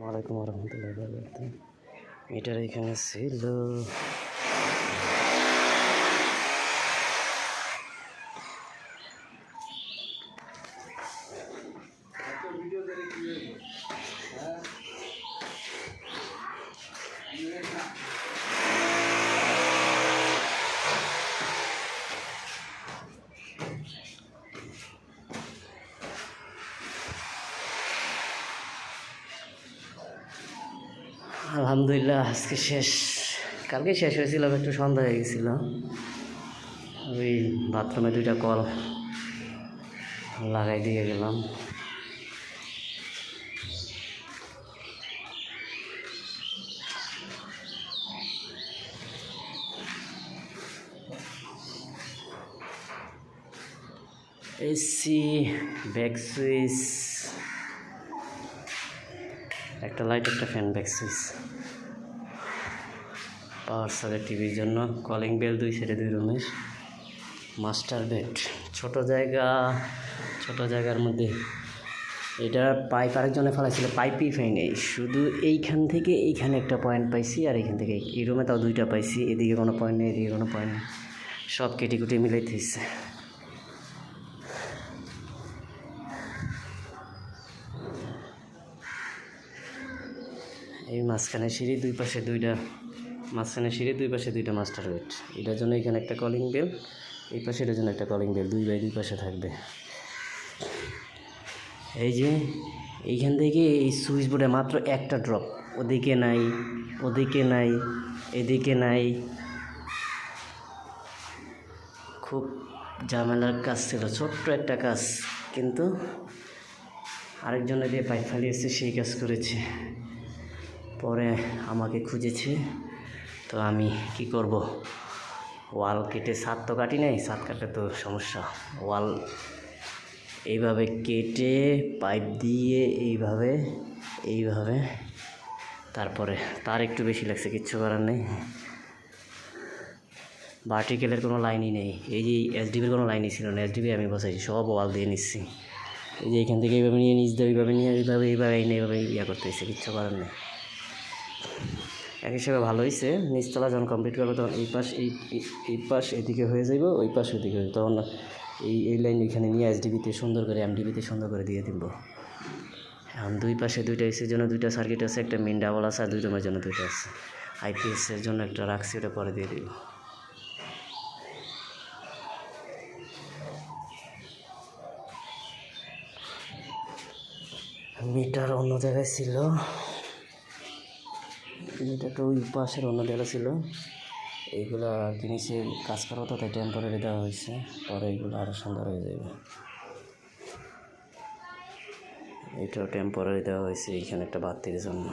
ওয়ালাইকুম রহমতুল্লাহ বারাকাতুহু। মিটার এখানে ছিল। আলহামদুলিল্লাহ আজকে শেষ। কালকে শেষ হয়েছিল, একটু সন্ধ্যা হয়ে গেছিল। ওই বাথরুমে 2টা কল লাগাই দিয়ে গেলাম। এসি, ব্যাক সুইচ, একটা লাইট, একটা ফ্যান, ব্যাক সুইচ, পাওয়ার সাথে টিভির জন্য, কলিং বেল 2 সাইডে 2 রুমের, মাস্টার বেড। ছোট জায়গার মধ্যে এটা পাইপ আরেকজনে ফেলাইছিল, পাইপই পাই নেই, শুধু এইখান থেকে এইখানে একটা পয়েন্ট পাইছি, আর এইখান থেকে এই রুমে তাও 2টা পাইছি। এদিকে কোনো পয়েন্ট নেই, এদিকে কোনো পয়েন্ট নেই, সব কেটে কুটে মিলাইতেছে। এই মাঝখানে সিঁড়ি 2 পাশে 2টা, মাঝখানে সিঁড়ি 2 পাশে 2টা মাস্টার বেড। এটার জন্য এখানে একটা কলিং বেল, এই পাশে এটার জন্য একটা কলিং বেল, 2 বাই 2 পাশে থাকবে। এই যে এইখান থেকে এই সুইচ বোর্ডে মাত্র একটা ড্রপ, ওদিকে নাই, ওদিকে নাই, এদিকে নাই। খুব ঝামেলার কাজ ছিল, ছোট্ট একটা কাজ, কিন্তু আরেকজনে দিয়ে পাইপ ফালিয়েছে, সেই কাজ করেছে। পরে আমাকে খুঁজেছে, তো আমি কি করব, ওয়াল কেটে, ছাদ তো কাটি নাই, ছাদ কাটলে তো সমস্যা। ওয়াল এইভাবে কেটে পাইপ দিয়ে এইভাবে তারপরে তার একটু বেশি লাগছে, কিচ্ছু করার নেই। ভার্টিক্যালের কোনো লাইনই নেই, এই যে এসডিবির কোনো লাইনই ছিল না, এসডিবি আমি বসাইছি, সব ওয়াল দিয়ে নিচ্ছি। এই যে এখান থেকে এইভাবে নিয়ে নিচ দিয়ে এইভাবে নিয়ে এইভাবে ইয়া করতেছে, কিচ্ছু করার নেই। এক হিসাবে ভালো হয়েছে, নিচতলা যখন কমপ্লিট করবো তখন এই পাশ এদিকে হয়ে যাব, ওই পাশ ওইদিকে হয়ে, তখন এই লাইন এখানে নিয়ে এসডিবিতে সুন্দর করে, এমডিবিতে সুন্দর করে দিয়ে দিব। এখন 2 পাশে 2টা এসির জন্য 2টা সার্কিট আছে, একটা মেন ডাবল আছে, আর 2 রুমের জন্য 2টা আছে। আইপিএসের জন্য একটা রাখছি, ওটা পরে দিয়ে দিব। মিটার অন্য জায়গায় ছিল, মিটারটা ওই পাশের অন্য জায়গায় ছিল। এইগুলা জিনিসে কাজ করা হতো, তাই টেম্পোরারি দেওয়া হয়েছে, পরে এইগুলো আরও সুন্দর হয়ে যাবে। এটাও টেম্পোরারি দেওয়া হয়েছে, এইখানে একটা বাতির জন্য।